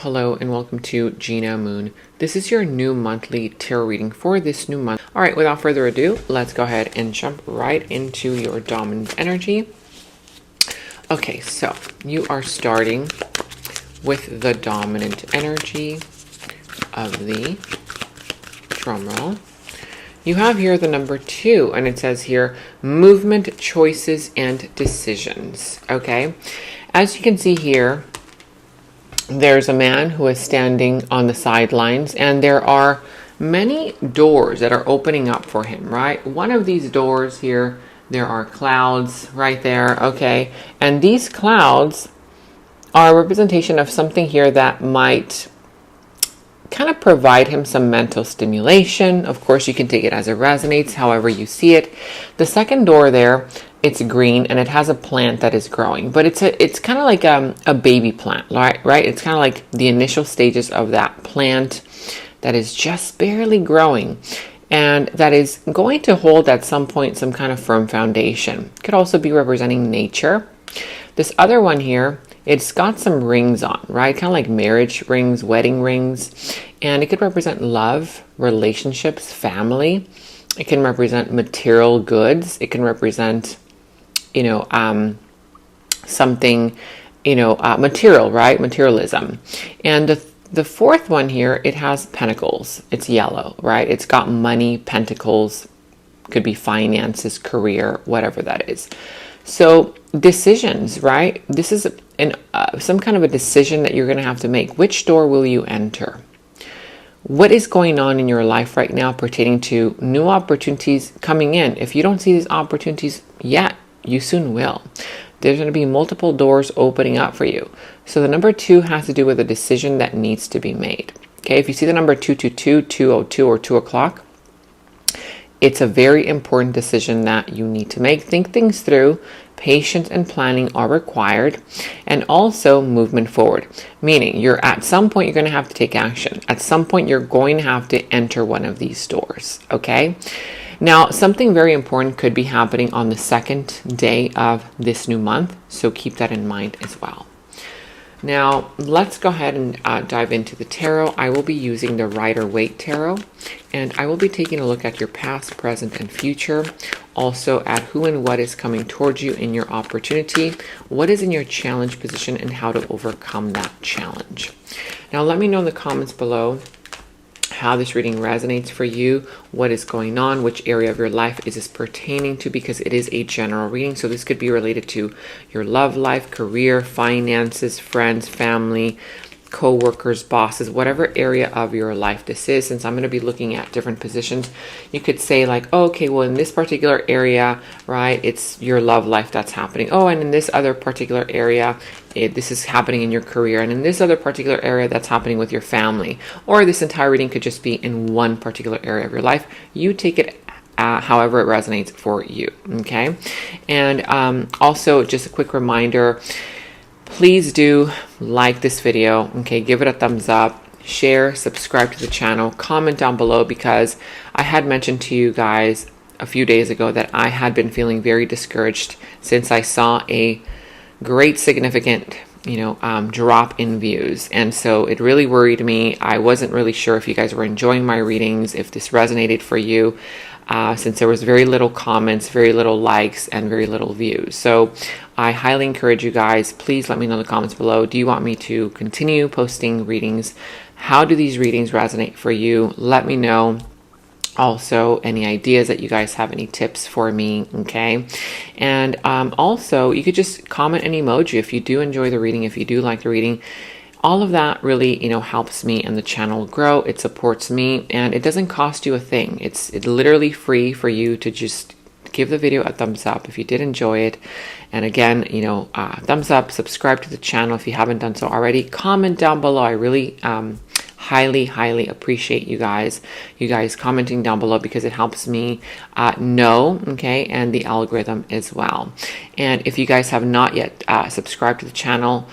Hello and welcome to Gena Moon. This is your new monthly tarot reading for this new month. All right, without further ado, let's go ahead and jump right into your dominant energy. Okay, so you are starting with the dominant energy of the drum roll. You have here the number 2, and it says here, movement, choices, and decisions. Okay, as you can see here, there's a man who is standing on the sidelines, and there are many doors that are opening up for him, right? One of these doors here, there are clouds right there, okay? And these clouds are a representation of something here that might kind of provide him some mental stimulation. Of course, you can take it as it resonates, however you see it. The second door there, it's green and it has a plant that is growing, but it's kind of like a baby plant, right? It's kind of like the initial stages of that plant that is just barely growing, and that is going to hold at some point some kind of firm foundation. Could also be representing nature. This other one here, it's got some rings on, right? Kind of like marriage rings, wedding rings, and it could represent love, relationships, family. It can represent material goods. It can represent something, material, right? Materialism. And the fourth one here, it has pentacles. It's yellow, right? It's got money, pentacles, could be finances, career, whatever that is. So decisions, right? This is some kind of a decision that you're going to have to make. Which door will you enter? What is going on in your life right now pertaining to new opportunities coming in? If you don't see these opportunities yet, you soon will. There's going to be multiple doors opening up for you. So the number 2 has to do with a decision that needs to be made. Okay, if you see the number 222, 202, or 2 o'clock, it's a very important decision that you need to make. Think things through. Patience and planning are required, and also movement forward. Meaning, at some point you're going to have to take action. At some point you're going to have to enter one of these doors. Okay. Now, something very important could be happening on the second day of this new month, so keep that in mind as well. Now, let's go ahead and dive into the tarot. I will be using the Rider-Waite Tarot, and I will be taking a look at your past, present, and future. Also at who and what is coming towards you in your opportunity, what is in your challenge position, and how to overcome that challenge. Now, let me know in the comments below how this reading resonates for you, what is going on, which area of your life is this pertaining to, because it is a general reading. So this could be related to your love life, career, finances, friends, family, co-workers, bosses, whatever area of your life this is. Since I'm going to be looking at different positions, you could say like, oh, okay, well, in this particular area, right, it's your love life that's happening. Oh, and in this other particular area, this is happening in your career. And in this other particular area, that's happening with your family. Or this entire reading could just be in one particular area of your life. You take it however it resonates for you, okay? And also, just a quick reminder, please do like this video, okay? Give it a thumbs up, share, subscribe to the channel, comment down below, because I had mentioned to you guys a few days ago that I had been feeling very discouraged since I saw a great significant drop in views, and so it really worried me. I wasn't really sure if you guys were enjoying my readings, if this resonated for you, since there was very little comments, very little likes, and very little views. So I highly encourage you guys, please let me know in the comments below. Do you want me to continue posting readings? How do these readings resonate for you? Let me know. Also, any ideas that you guys have, any tips for me, okay? And also, you could just comment an emoji if you do enjoy the reading, if you do like the reading. All of that really, helps me and the channel grow. It supports me, and it doesn't cost you a thing. It's literally free for you to just give the video a thumbs up if you did enjoy it. And again, thumbs up, subscribe to the channel if you haven't done so already. Comment down below. I really highly appreciate you guys commenting down below, because it helps me know, okay, and the algorithm as well. And if you guys have not yet subscribed to the channel,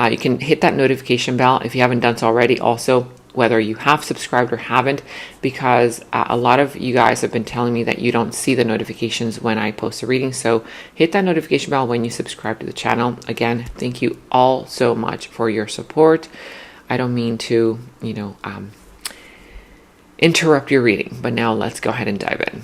you can hit that notification bell if you haven't done so already. Also, whether you have subscribed or haven't, because a lot of you guys have been telling me that you don't see the notifications when I post a reading. So hit that notification bell when you subscribe to the channel. Again, thank you all so much for your support. I don't mean to, interrupt your reading, but now let's go ahead and dive in.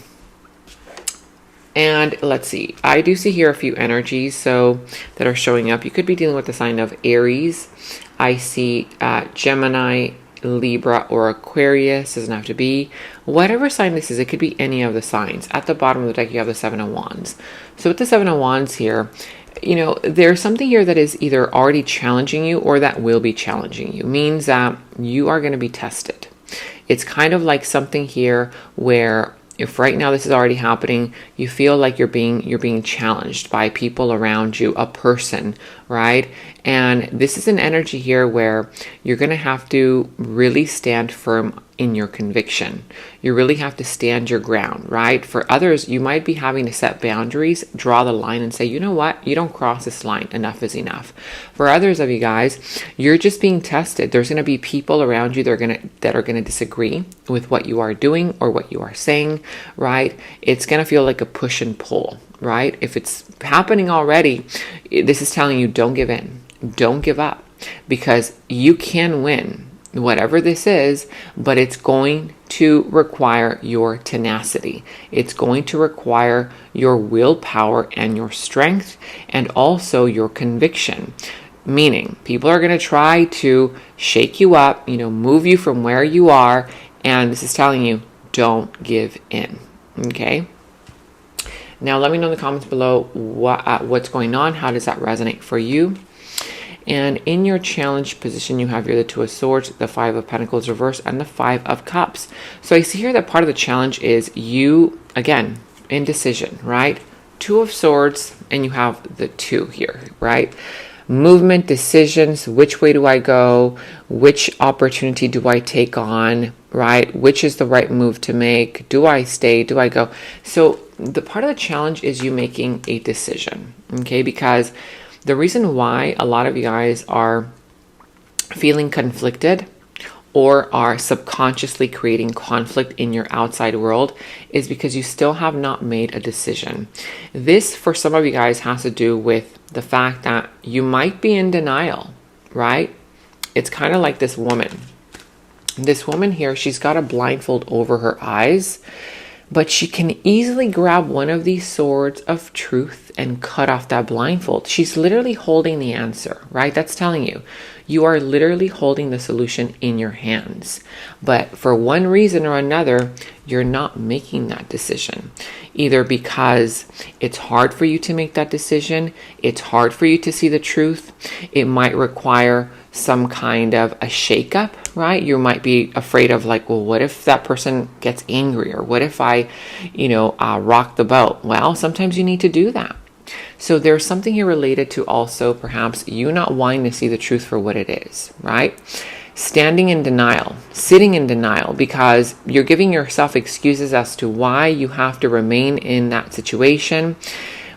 And let's see, I do see here a few energies that are showing up. You could be dealing with the sign of Aries. I see Gemini, Libra, or Aquarius. Doesn't have to be. Whatever sign this is, it could be any of the signs. At the bottom of the deck, you have the Seven of Wands. So with the Seven of Wands here, there's something here that is either already challenging you or that will be challenging you. Means that you are going to be tested. It's kind of like something here where if right now this is already happening, you feel like you're being challenged by people around you, a person, right? And this is an energy here where you're going to have to really stand firm in your conviction. You really have to stand your ground, right? For others, you might be having to set boundaries, draw the line and say, you know what? You don't cross this line. Enough is enough. For others of you guys, you're just being tested. There's going to be people around you that are going to disagree with what you are doing or what you are saying, right? It's going to feel like a push and pull, right? If it's happening already, this is telling you don't give in. Don't give up, because you can win whatever this is, but it's going to require your tenacity. It's going to require your willpower and your strength, and also your conviction. Meaning, people are going to try to shake you up, move you from where you are, and this is telling you, don't give in. Okay? Now, let me know in the comments below what's going on. How does that resonate for you? And in your challenge position, you have here the Two of Swords, the Five of Pentacles reversed, and the Five of Cups. So I see here that part of the challenge is you, again, indecision, right? Two of Swords, and you have the Two here, right? Movement, decisions, which way do I go? Which opportunity do I take on, right? Which is the right move to make? Do I stay? Do I go? So the part of the challenge is you making a decision, okay? Because the reason why a lot of you guys are feeling conflicted or are subconsciously creating conflict in your outside world is because you still have not made a decision. This, for some of you guys, has to do with the fact that you might be in denial, right? It's kind of like this woman. This woman here, she's got a blindfold over her eyes, but she can easily grab one of these swords of truth and cut off that blindfold. She's literally holding the answer, right? That's telling you, you are literally holding the solution in your hands. But for one reason or another, you're not making that decision. Either because it's hard for you to make that decision, it's hard for you to see the truth, it might require some kind of a shakeup, right? You might be afraid of like, well, what if that person gets angry? Or what if I, rock the boat? Well, sometimes you need to do that. So there's something here related to also perhaps you not wanting to see the truth for what it is, right? Standing in denial, sitting in denial because you're giving yourself excuses as to why you have to remain in that situation,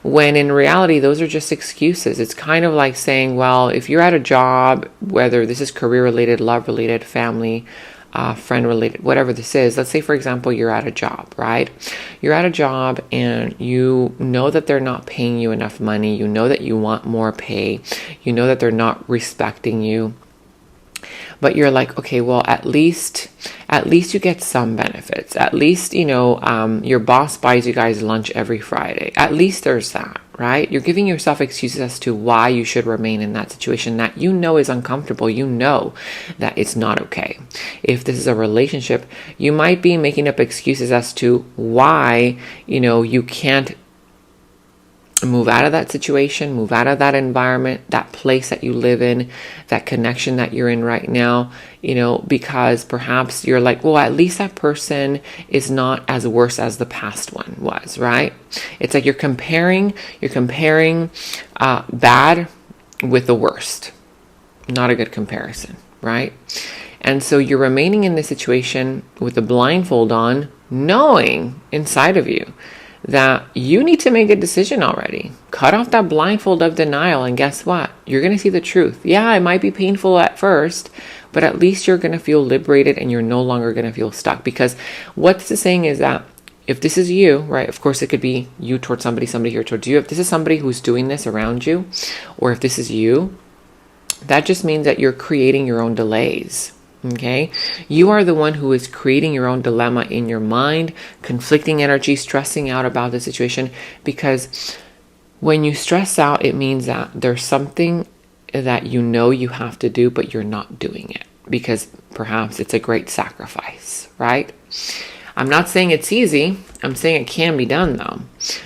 when in reality, those are just excuses. It's kind of like saying, well, if you're at a job, whether this is career-related, love-related, family, friend-related, whatever this is, let's say, for example, you're at a job, right? You're at a job and you know that they're not paying you enough money. You know that you want more pay. You know that they're not respecting you. But you're like, okay, well, at least you get some benefits. At least, your boss buys you guys lunch every Friday. At least there's that, right? You're giving yourself excuses as to why you should remain in that situation that you know is uncomfortable. You know that it's not okay. If this is a relationship, you might be making up excuses as to why, you can't move out of that situation, move out of that environment, that place that you live in, that connection that you're in right now, because perhaps you're like, well, at least that person is not as worse as the past one was, right? It's like you're comparing bad with the worst. Not a good comparison, right? And so you're remaining in this situation with the blindfold on, knowing inside of you that you need to make a decision already. Cut off that blindfold of denial, and guess what? You're going to see the truth. Yeah, it might be painful at first, but at least you're going to feel liberated and you're no longer going to feel stuck. Because what this is saying is that if this is you, right, of course it could be you towards somebody here towards you. If this is somebody who's doing this around you, or if this is you, That just means that you're creating your own delays. Okay, you are the one who is creating your own dilemma in your mind, conflicting energy, stressing out about the situation, because when you stress out, it means that there's something that you know you have to do, but you're not doing it because perhaps it's a great sacrifice, right? I'm not saying it's easy. I'm saying it can be done though.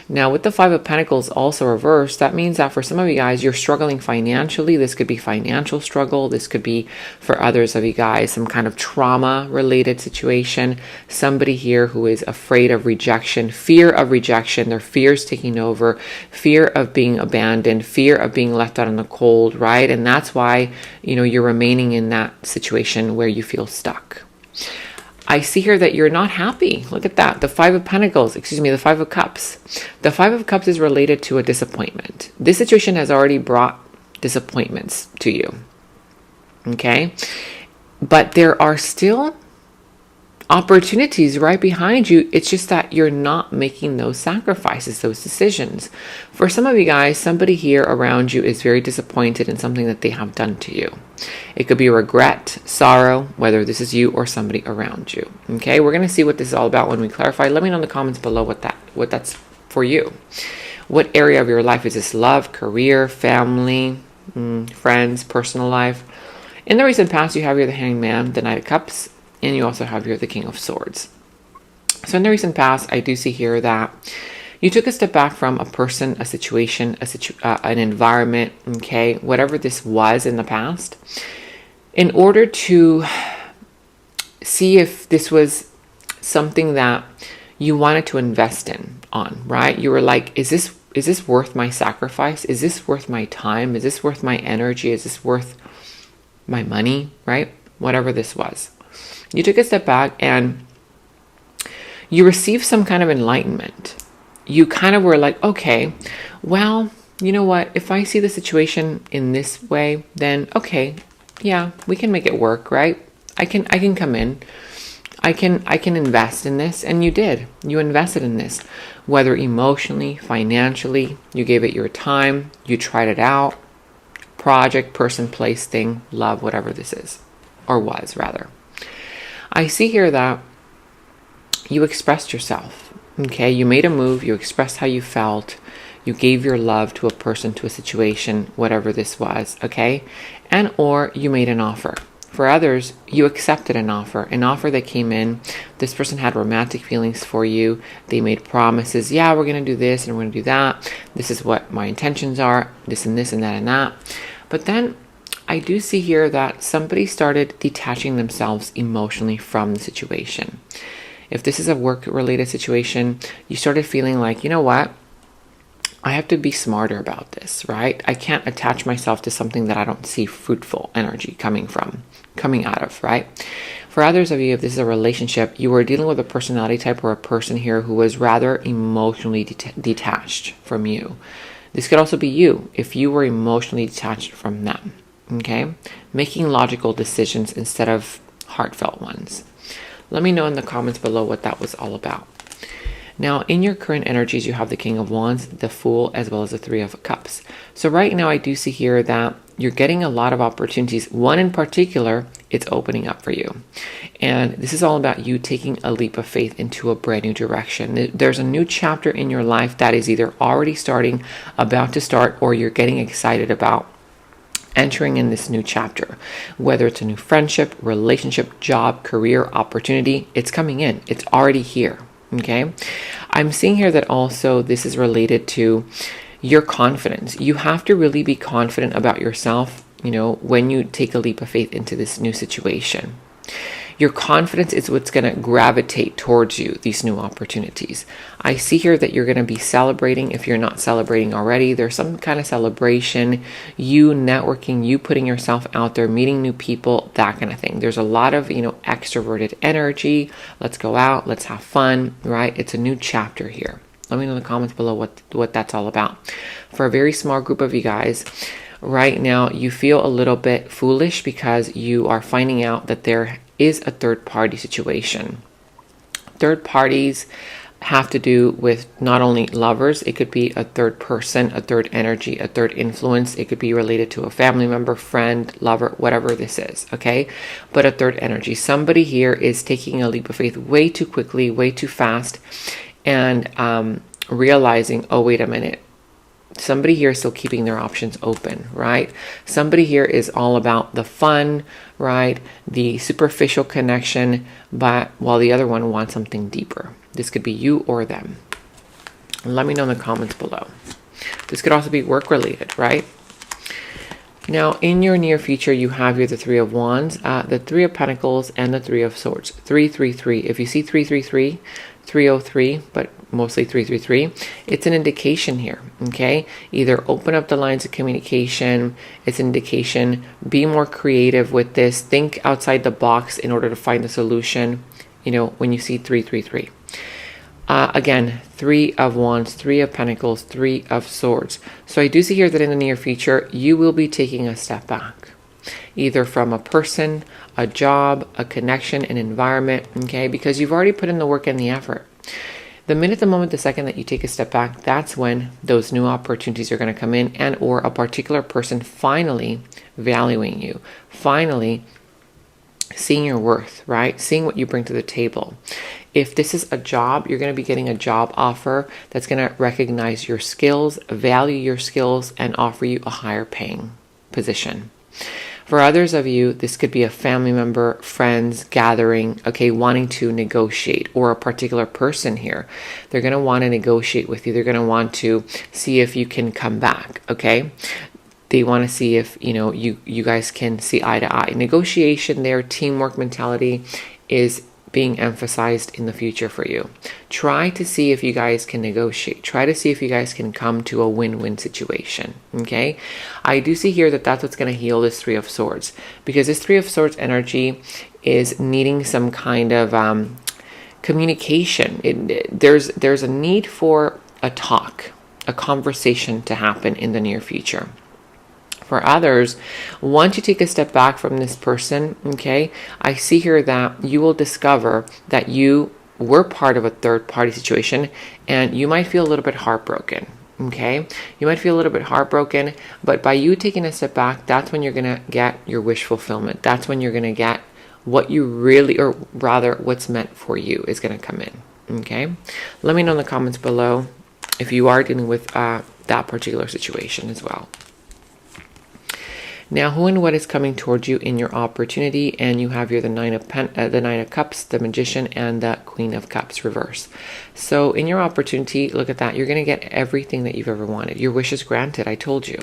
Now with the Five of Pentacles also reversed, that means that for some of you guys, you're struggling financially. This could be financial struggle. This could be for others of you guys, some kind of trauma related situation. Somebody here who is afraid of rejection, fear of rejection, their fears taking over, fear of being abandoned, fear of being left out in the cold, right? And that's why, you're remaining in that situation where you feel stuck. I see here that you're not happy. Look at that. The Five of Pentacles, the Five of Cups. The Five of Cups is related to a disappointment. This situation has already brought disappointments to you. Okay? But there are still opportunities right behind you. It's just that you're not making those sacrifices, those decisions. For some of you guys, somebody here around you is very disappointed in something that they have done to you. It could be regret, sorrow, whether this is you or somebody around you. Okay, we're going to see what this is all about when we clarify. Let me know in the comments below what that's for you. What area of your life is this? Love, career, family, friends, personal life. In the recent past, you have here the Hangman, the Knight of Cups, and you also have here the King of Swords. So in the recent past, I do see here that you took a step back from a person, a situation, an environment, okay, whatever this was in the past, in order to see if this was something that you wanted to invest on, right? You were like, is this worth my sacrifice? Is this worth my time? Is this worth my energy? Is this worth my money, right? Whatever this was. You took a step back and you received some kind of enlightenment. You kind of were like, okay, well, you know what? If I see the situation in this way, then okay, yeah, we can make it work, right? I can come in. I can invest in this. And you did. You invested in this, whether emotionally, financially, you gave it your time, you tried it out, project, person, place, thing, love, whatever this is, or was rather. I see here that you expressed yourself, okay? You made a move, you expressed how you felt, you gave your love to a person, to a situation, whatever this was, okay? And or you made an offer. For others, you accepted an offer that came in. This person had romantic feelings for you. They made promises. Yeah, we're going to do this and we're going to do that. This is what my intentions are, this and this and that and that. But then I do see here that somebody started detaching themselves emotionally from the situation. If this is a work-related situation, you started feeling like, you know what? I have to be smarter about this, right? I can't attach myself to something that I don't see fruitful energy coming out of, right? For others of you, if this is a relationship, you were dealing with a personality type or a person here who was rather emotionally detached from you. This could also be you, if you were emotionally detached from them. Okay, making logical decisions instead of heartfelt ones. Let me know in the comments below what that was all about. Now, in your current energies, you have the King of Wands, the Fool, as well as the Three of Cups. So right now, I do see here that you're getting a lot of opportunities. One in particular, it's opening up for you. And this is all about you taking a leap of faith into a brand new direction. There's a new chapter in your life that is either already starting, about to start, or you're getting excited about entering in this new chapter. Whether it's a new friendship, relationship, job, career, opportunity, it's coming in. It's already here. Okay. I'm seeing here that also this is related to your confidence. You have to really be confident about yourself, when you take a leap of faith into this new situation. Your confidence is what's going to gravitate towards you, these new opportunities. I see here that you're going to be celebrating. If you're not celebrating already, there's some kind of celebration, you networking, you putting yourself out there, meeting new people, that kind of thing. There's a lot of, extroverted energy. Let's go out. Let's have fun, right? It's a new chapter here. Let me know in the comments below what that's all about. For a very small group of you guys, right now, you feel a little bit foolish because you are finding out that there is a third party situation. Third parties have to do with not only lovers, it could be a third person, a third energy, a third influence. It could be related to a family member, friend, lover, whatever this is, okay? But a third energy. Somebody here is taking a leap of faith way too quickly, way too fast, and realizing, oh, wait a minute. Somebody here is still keeping their options open, right? Somebody here is all about the fun, right? The superficial connection, but while the other one wants something deeper. This could be you or them. Let me know in the comments below. This could also be work related, right? Now, in your near future, you have here the Three of Wands, the Three of Pentacles, and the Three of Swords. 333. If you see 333, 303, but mostly 333, it's an indication here, okay? Either open up the lines of communication. It's an indication. Be more creative with this. Think outside the box in order to find a solution, when you see 333. Again, Three of Wands, Three of Pentacles, Three of Swords. So I do see here that in the near future, you will be taking a step back, either from a person, a job, a connection, an environment, okay? Because you've already put in the work and the effort. The minute, the moment, the second that you take a step back, that's when those new opportunities are going to come in, and or a particular person finally valuing you, finally seeing your worth, right? Seeing what you bring to the table. If this is a job, you're going to be getting a job offer that's going to recognize your skills, value your skills, and offer you a higher paying position. For others of you, this could be a family member, friends, gathering, okay, wanting to negotiate, or a particular person here. They're going to want to negotiate with you. They're going to want to see if you can come back, okay? They want to see if, you guys can see eye to eye. Negotiation there, teamwork mentality is being emphasized in the future for you. Try to see if you guys can negotiate. Try to see if you guys can come to a win-win situation, okay? I do see here that that's what's going to heal this Three of Swords, because this Three of Swords energy is needing some kind of communication. There's a need for a talk, a conversation to happen in the near future. For others, once you take a step back from this person, okay, I see here that you will discover that you were part of a third party situation, and you might feel a little bit heartbroken, okay? You might feel a little bit heartbroken, but by you taking a step back, that's when you're going to get your wish fulfillment. That's when you're going to get what you really, or rather what's meant for you is going to come in, okay? Let me know in the comments below if you are dealing with that particular situation as well. Now, who and what is coming towards you in your opportunity? And you have here the Nine of Cups, the Magician, and the Queen of Cups reverse. So in your opportunity, look at that. You're going to get everything that you've ever wanted. Your wish is granted, I told you.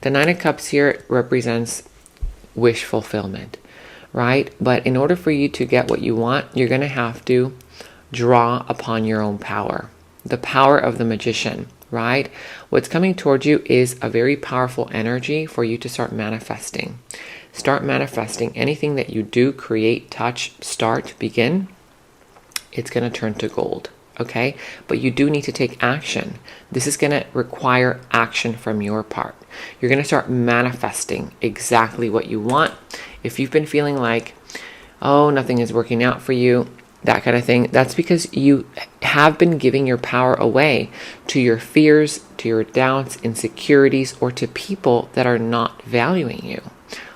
The Nine of Cups here represents wish fulfillment, right? But in order for you to get what you want, you're going to have to draw upon your own power. The power of the Magician. Right? What's coming towards you is a very powerful energy for you to start manifesting. Start manifesting anything that you do, create, touch, begin. It's going to turn to gold. Okay? But you do need to take action. This is going to require action from your part. You're going to start manifesting exactly what you want. If you've been feeling like, oh, nothing is working out for you, that kind of thing, that's because you have been giving your power away to your fears, to your doubts, insecurities, or to people that are not valuing you.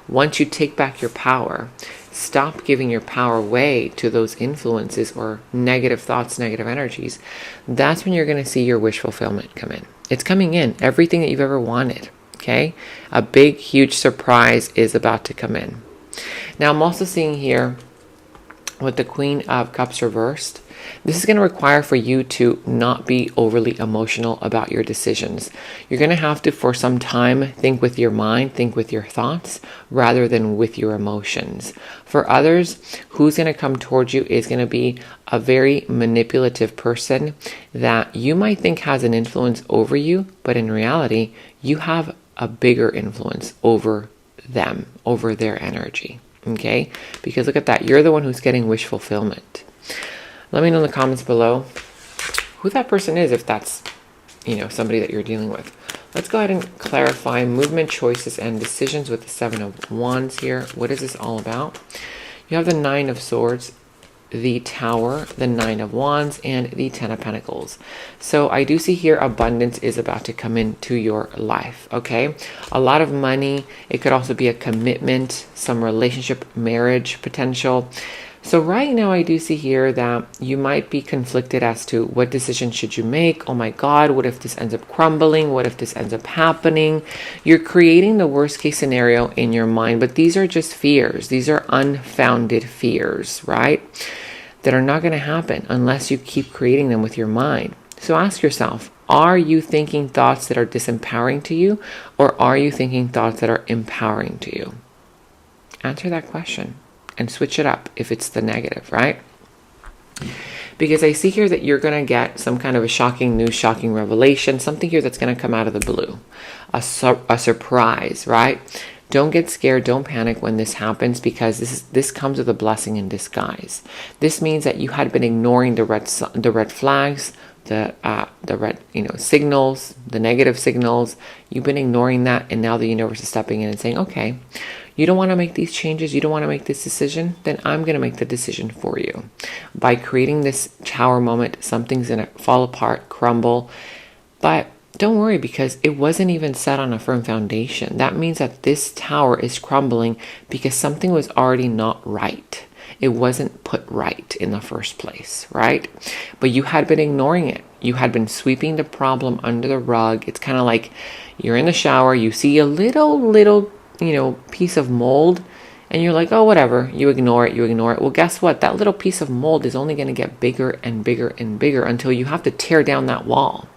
Once you take back your power, stop giving your power away to those influences or negative thoughts, negative energies, that's when you're going to see your wish fulfillment come in. It's coming in, everything that you've ever wanted, okay? A big, huge surprise is about to come in. Now, I'm also seeing here with the Queen of Cups reversed, this is going to require for you to not be overly emotional about your decisions. You're going to have to, for some time, think with your mind, think with your thoughts, rather than with your emotions. For others, who's going to come towards you is going to be a very manipulative person that you might think has an influence over you, but in reality, you have a bigger influence over them, over their energy. Okay, because look at that. You're the one who's getting wish fulfillment. Let me know in the comments below who that person is, if that's, somebody that you're dealing with. Let's go ahead and clarify movement, choices, and decisions with the Seven of Wands here. What is this all about? You have the Nine of Swords, the Tower, the Nine of Wands, and the Ten of Pentacles. So I do see here abundance is about to come into your life, okay? A lot of money. It could also be a commitment, some relationship, marriage potential. So right now I do see here that you might be conflicted as to what decision should you make. Oh my God, what if this ends up crumbling? What if this ends up happening? You're creating the worst case scenario in your mind, but these are just fears. These are unfounded fears, right? That are not going to happen unless you keep creating them with your mind. So ask yourself, are you thinking thoughts that are disempowering to you, or are you thinking thoughts that are empowering to you? Answer that question. And switch it up if it's the negative, right? Because I see here that you're going to get some kind of a shocking news, shocking revelation, something here that's going to come out of the blue. A surprise, right? Don't get scared, don't panic when this happens, because this comes with a blessing in disguise. This means that you had been ignoring the red flags, the red signals, the negative signals. You've been ignoring that, and now the universe is stepping in and saying, okay, you don't want to make these changes, you don't want to make this decision, then I'm going to make the decision for you. By creating this Tower moment, something's going to fall apart, crumble. But don't worry, because it wasn't even set on a firm foundation. That means that this tower is crumbling because something was already not right. It wasn't put right in the first place, right? But you had been ignoring it. You had been sweeping the problem under the rug. It's kind of like you're in the shower, you see a little piece of mold, and you're like, oh, whatever. You ignore it. Well, guess what? That little piece of mold is only going to get bigger and bigger and bigger until you have to tear down that wall.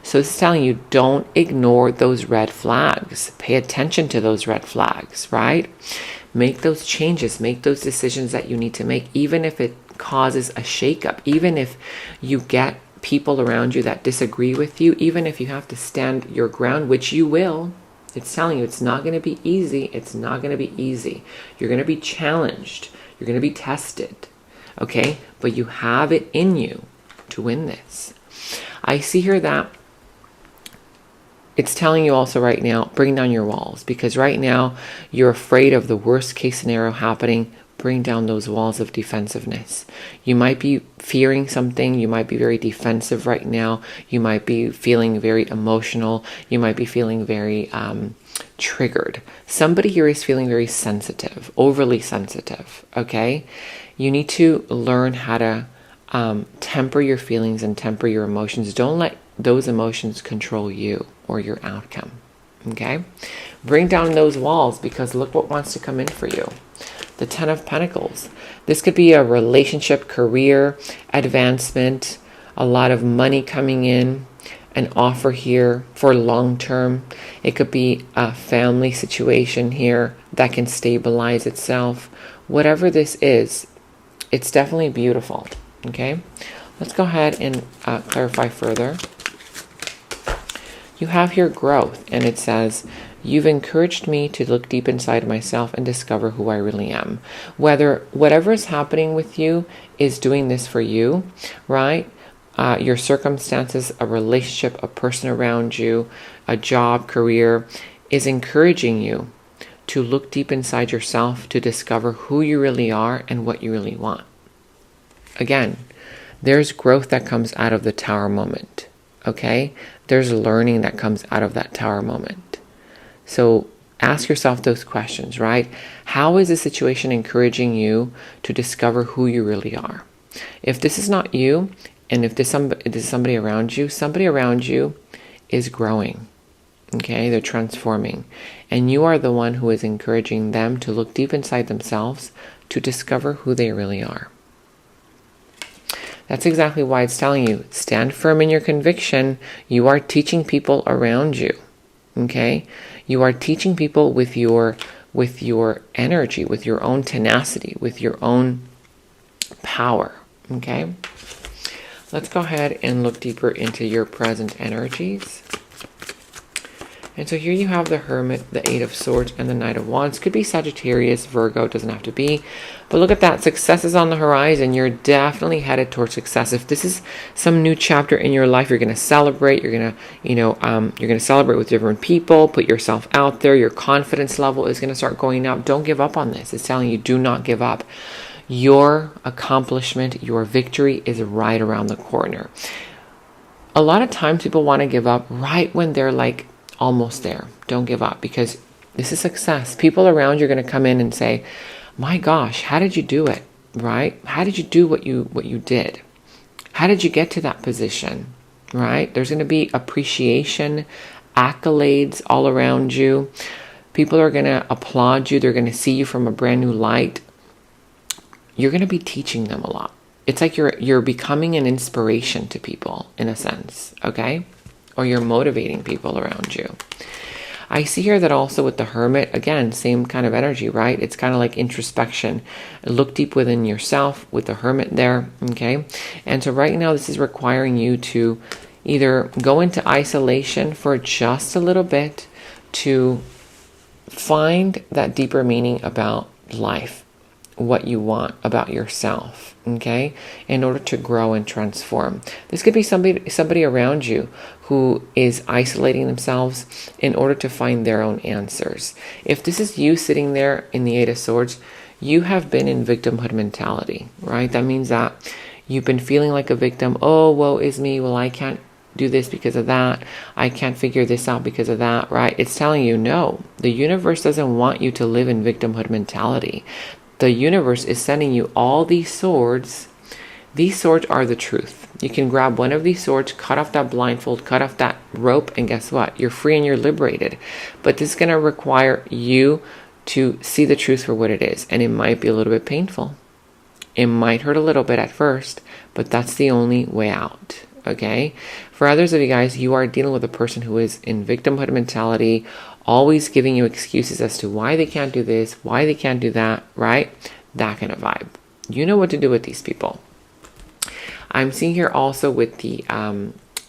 So it's telling you, don't ignore those red flags. Pay attention to those red flags, right? Make those changes, make those decisions that you need to make, even if it causes a shakeup, even if you get people around you that disagree with you, even if you have to stand your ground, which you will. It's telling you it's not going to be easy. It's not going to be easy. You're going to be challenged. You're going to be tested. Okay? But you have it in you to win this. I see here that it's telling you also right now, bring down your walls. Because right now, you're afraid of the worst case scenario happening. Bring down those walls of defensiveness. You might be fearing something. You might be very defensive right now. You might be feeling very emotional. You might be feeling very triggered. Somebody here is feeling very sensitive, overly sensitive, okay? You need to learn how to temper your feelings and temper your emotions. Don't let those emotions control you or your outcome, okay? Bring down those walls, because look what wants to come in for you. The Ten of Pentacles. This could be a relationship, career, advancement, a lot of money coming in, an offer here for long term. It could be a family situation here that can stabilize itself. Whatever this is, it's definitely beautiful. Okay, let's go ahead and clarify further. You have here growth, and it says, you've encouraged me to look deep inside myself and discover who I really am. Whatever is happening with you is doing this for you, right? Your circumstances, a relationship, a person around you, a job, career, is encouraging you to look deep inside yourself to discover who you really are and what you really want. Again, there's growth that comes out of the Tower moment, okay? There's learning that comes out of that Tower moment. So ask yourself those questions, right? How is the situation encouraging you to discover who you really are? If this is not you, and if this is somebody around you is growing, okay? They're transforming. And you are the one who is encouraging them to look deep inside themselves to discover who they really are. That's exactly why it's telling you, stand firm in your conviction. You are teaching people around you, okay? You are teaching people with your energy, with your own tenacity, with your own power, okay? Let's go ahead and look deeper into your present energies. And so here you have the Hermit, the Eight of Swords, and the Knight of Wands. Could be Sagittarius, Virgo, doesn't have to be. But look at that, success is on the horizon. You're definitely headed towards success. If this is some new chapter in your life, you're going to celebrate. You're going to celebrate with different people. Put yourself out there. Your confidence level is going to start going up. Don't give up on this. It's telling you, do not give up. Your accomplishment, your victory is right around the corner. A lot of times people want to give up right when they're like almost there. Don't give up, because this is success. People around you are going to come in and say, my gosh, how did you do it? Right? How did you do what you did? How did you get to that position? Right? There's going to be appreciation, accolades all around you. People are going to applaud you. They're going to see you from a brand new light. You're going to be teaching them a lot. It's like you're becoming an inspiration to people in a sense, okay? Or you're motivating people around you. I see here that also with the Hermit, again, same kind of energy, right? It's kind of like introspection. Look deep within yourself with the Hermit there, okay? And so right now this is requiring you to either go into isolation for just a little bit to find that deeper meaning about life, what you want about yourself, okay, in order to grow and transform. This could be somebody around you who is isolating themselves in order to find their own answers. If this is you sitting there in the Eight of Swords, you have been in victimhood mentality, right? That means that you've been feeling like a victim. Oh, woe is me. Well, I can't do this because of that. I can't figure this out because of that, right? It's telling you, no, the universe doesn't want you to live in victimhood mentality. The universe is sending you all these swords. These swords are the truth. You can grab one of these swords, cut off that blindfold, cut off that rope, and guess what? You're free and you're liberated. But this is going to require you to see the truth for what it is. And it might be a little bit painful. It might hurt a little bit at first, but that's the only way out. Okay? For others of you guys, you are dealing with a person who is in victimhood mentality, always giving you excuses as to why they can't do this, why they can't do that, right? That kind of vibe. You know what to do with these people. I'm seeing here also with the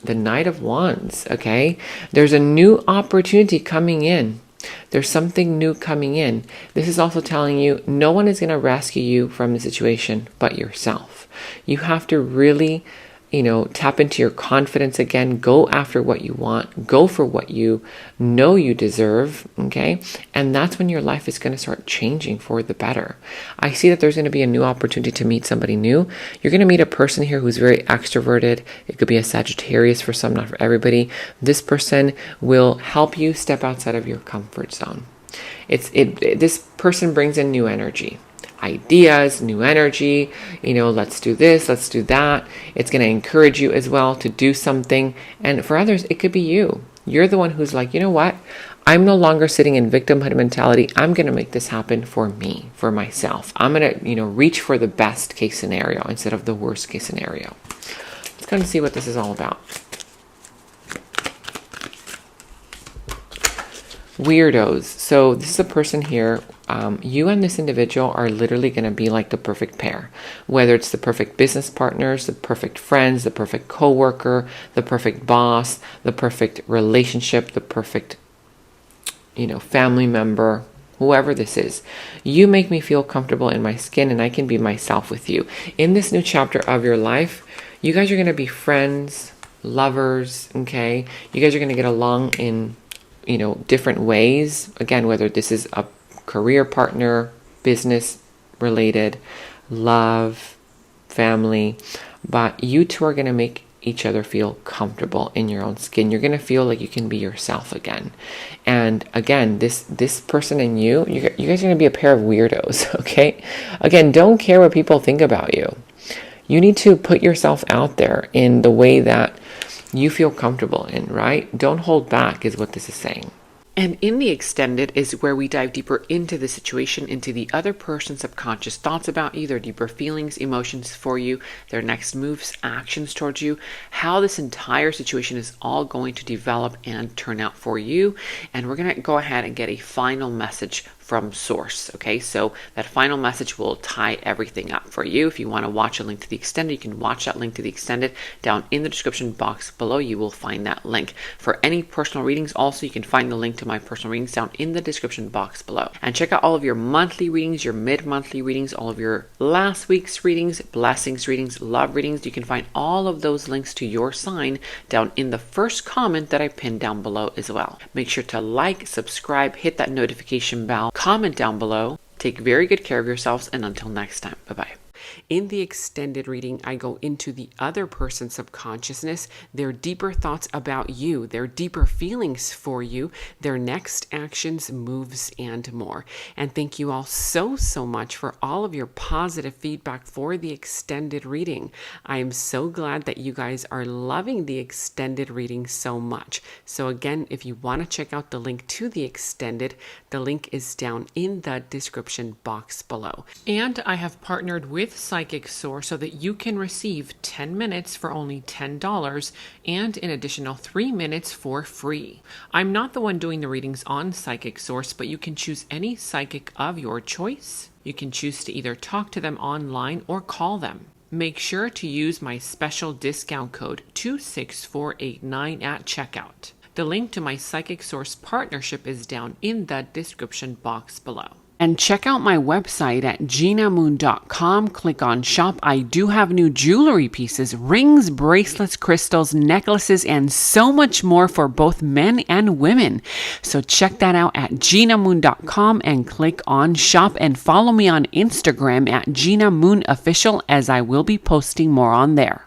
Knight of Wands, okay? There's a new opportunity coming in. There's something new coming in. This is also telling you no one is going to rescue you from the situation but yourself. You have to really, tap into your confidence again. Go after what you want. Go for what you know you deserve, okay? And that's when your life is going to start changing for the better. I see that there's going to be a new opportunity to meet somebody new. You're going to meet a person here who's very extroverted. It could be a Sagittarius for some, not for everybody. This person will help you step outside of your comfort zone. This person brings in new energy. Ideas, new energy, let's do this, let's do that. It's going to encourage you as well to do something. And for others, it could be you. You're the one who's like, you know what? I'm no longer sitting in victimhood mentality. I'm going to make this happen for me, for myself. I'm going to, reach for the best case scenario instead of the worst case scenario. Let's kind of see what this is all about. Weirdos. So this is a person here. You and this individual are literally going to be like the perfect pair. Whether it's the perfect business partners, the perfect friends, the perfect coworker, the perfect boss, the perfect relationship, the perfect, family member, whoever this is. You make me feel comfortable in my skin and I can be myself with you. In this new chapter of your life, you guys are going to be friends, lovers, okay? You guys are going to get along in different ways. Again, whether this is a career partner, business related, love, family, but you two are going to make each other feel comfortable in your own skin. You're going to feel like you can be yourself again. And again, this person and you guys are going to be a pair of weirdos, okay? Again, don't care what people think about you. You need to put yourself out there in the way that you feel comfortable in, right? Don't hold back is what this is saying. And in the extended is where we dive deeper into the situation, into the other person's subconscious thoughts about you, their deeper feelings, emotions for you, their next moves, actions towards you, how this entire situation is all going to develop and turn out for you. And we're going to go ahead and get a final message from source. Okay, so that final message will tie everything up for you. If you want to watch a link to the extended, you can watch that link to the extended down in the description box below. You will find that link. For any personal readings, also you can find the link to my personal readings down in the description box below. And check out all of your monthly readings, your mid-monthly readings, all of your last week's readings, blessings readings, love readings. You can find all of those links to your sign down in the first comment that I pinned down below as well. Make sure to like, subscribe, hit that notification bell, comment down below, Take very good care of yourselves, and until next time, bye-bye. In the extended reading, I go into the other person's subconsciousness, their deeper thoughts about you, their deeper feelings for you, their next actions, moves, and more. And thank you all so much for all of your positive feedback for the extended reading. I am so glad that you guys are loving the extended reading so much. So again, if you want to check out the link to the extended, the link is down in the description box below. And I have partnered with Psychic Source so that you can receive 10 minutes for only $10 and an additional 3 minutes for free. I'm not the one doing the readings on Psychic Source, but you can choose any psychic of your choice. You can choose to either talk to them online or call them. Make sure to use my special discount code 26489 at checkout. The link to my Psychic Source partnership is down in the description box below. And check out my website at genamoon.com. Click on shop. I do have new jewelry pieces, rings, bracelets, crystals, necklaces, and so much more for both men and women. So check that out at genamoon.com and click on shop, and follow me on Instagram at Gena Moon Official, as I will be posting more on there.